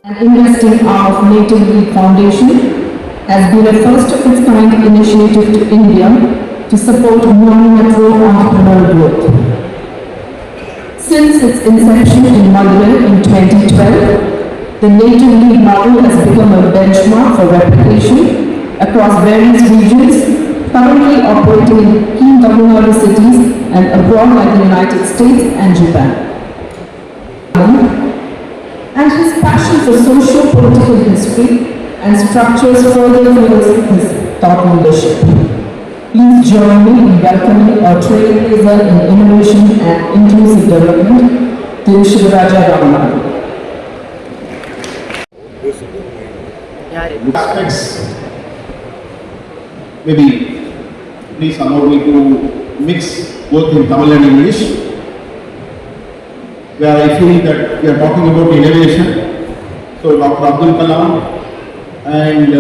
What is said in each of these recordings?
An investing arm of Native League Foundation has been a first of its kind initiative to India to support non-metro entrepreneurial growth. Since its inception in Madurai in 2012, the Native League model has become a benchmark for replication across various regions, currently operating in key Tamil Nadu cities and abroad like the United States and Japan. And his passion for socio-political history and structures further fuels his thought leadership. Please join me in welcoming our trailblazer in innovation and inclusive development, Shivaraja Ramanathan. Aspects, maybe please allow me to mix both in Tamil and English, where I feel that we are talking about innovation. So Dr. Abdul Kalam and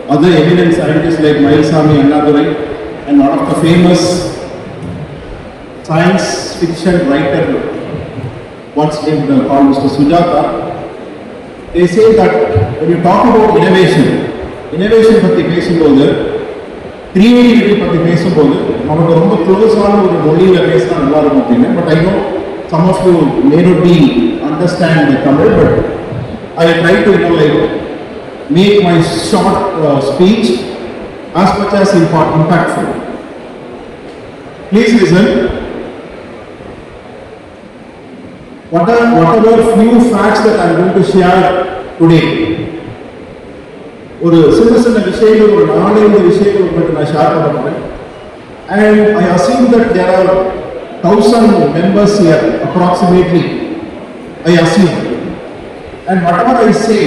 other eminent scientists like Mailsami Annadurai and one of the famous science fiction writer once named called Mr. Sujata, they say that when you talk about innovation பத்தி பேசும்போது creativity பத்தி பேசும்போது நமக்கு ரொம்ப க்ளோஸான ஒரு மொழியில பேசினா நல்லா இருக்கும் அப்படின்னு. But I know some of you may not be understand the Tamil, but I will try to make my short speech as much as impactful. Please listen. Whatever few facts that I am going to share today, ஒரு சின்ன விஷயங்கள் ஒரு 4-5 விஷயங்கள் உங்களுக்கு நான் share பண்ண போறேன். And I assume that there are 1,000 members here approximately, I assume, and whatever I say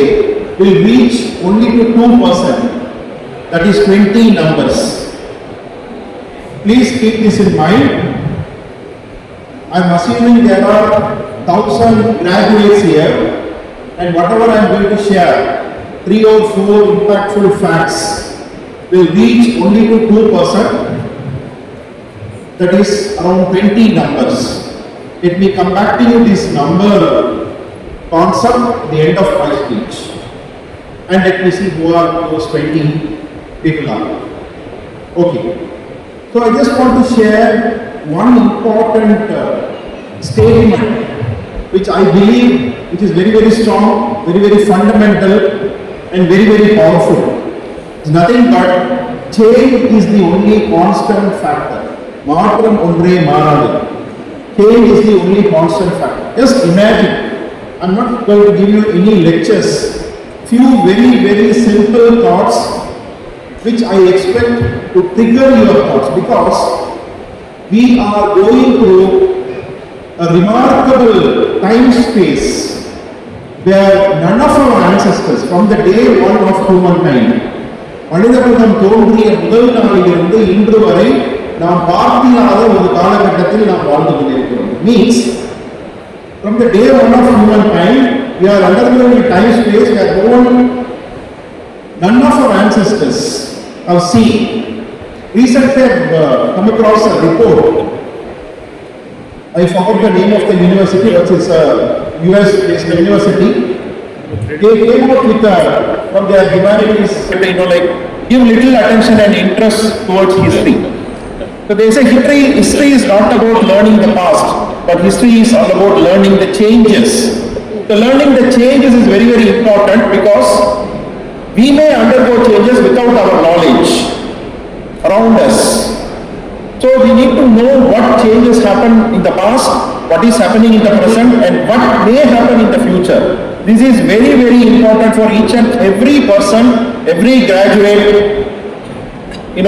will reach only to 2%, that is 20 numbers. Please keep this in mind. I am assuming there are 1,000 graduates here, and whatever I am going to share, 3 or 4 impactful facts will reach only to 2%. That is around 20 numbers. Let me come back to you this number concept at the end of my speech. And let me see who are those 20 people are. Okay. So I just want to share one important statement which I believe which is very strong, very fundamental and very powerful. It's nothing but change is the only constant factor. Maatram ondre maaradu. Change is the only constant factor. Just imagine, I'm not going to give you any lectures, few very simple thoughts which I expect to trigger your thoughts, because we are going through a remarkable time space where none of our ancestors from the day one of humankind, மனிதகுலம் தோன்றிய முதல் நாளிலிருந்து இன்று வரை நாம் பார்த்திராத ஒரு காலகட்டத்தில் நாம் வாழ்ந்து கொண்டிருக்கிறோம். Means from the day one of humankind we are undergoing a time space where none of our ancestors have seen. Recently I have come across a report. I forgot the name of the university, but it's a US-based university. They came up with from their humanities, give little attention and interest towards history. So they say history is not about learning the past, but history is all about learning the changes. So learning the changes is very important, because we may undergo changes without our knowledge around us. So we need to know what changes happened in the past, what is happening in the present, and what may happen in the future. This is very important for each and every person, every graduate, in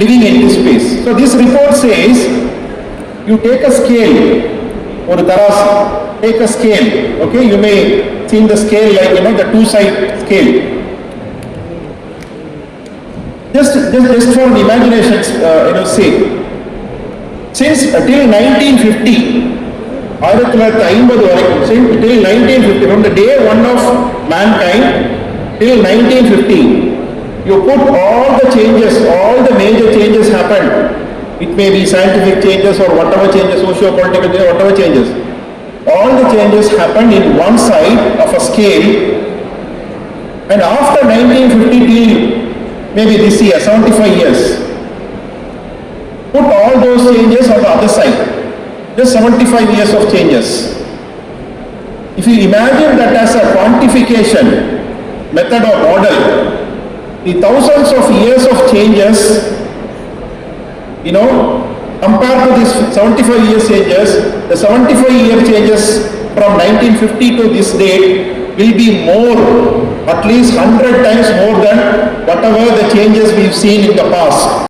living in this space. So this report says, you take a scale, or take a scale, okay, you may see the scale like, the two-side scale. Just for an imagination, sake. Since till 1950, till 1950, from the day one of mankind till 1950, you put all the changes, all the major changes happened. It may be scientific changes or whatever changes, socio-political changes, whatever changes. All the changes happened in one side of a scale And after 1950 till maybe this year, 75 years, put all those changes on the other side. Just 75 years of changes. If you imagine that as a quantification method or model, the thousands of years of changes, compared to this 75 years changes, the 75 year changes from 1950 to this date will be more, at least 100 times more than whatever the changes we've seen in the past.